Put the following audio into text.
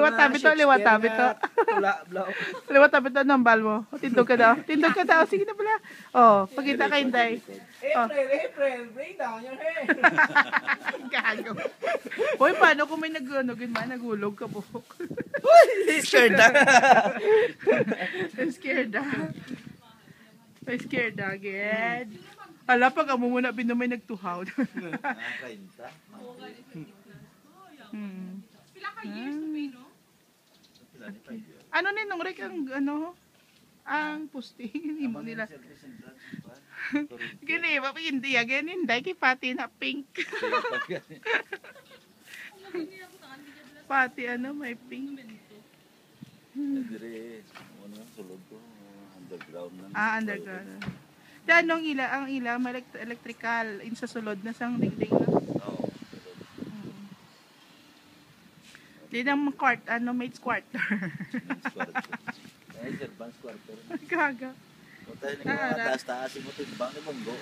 Liwat tabi to, liwat tabi to. Liwat tabi to, nambal mo. Tindog ka daw. Tindog ka daw. Sige na pala. Oh, pagkita kay Inday. April, bring down your hair. Gago. Hoy, paano kung may nagulog ka po? Scared na. Scared na. Scared na again. Hala, pag amo muna binumay nagtuhaw. Pila ka years to pay, no? Ano ninong Rick ang ang posting mo nila. Gani ba hindi again hindi kay pati na pink. Pati may pink. Dire sulod ko underground na. Underground. Danong ang ila electrical in sa sulod na sang dingding na. Oo. Di nang maid's quarter. Ay, advance quarter. Gaga. Tayo na taas-taas mo timbang ni Bongo.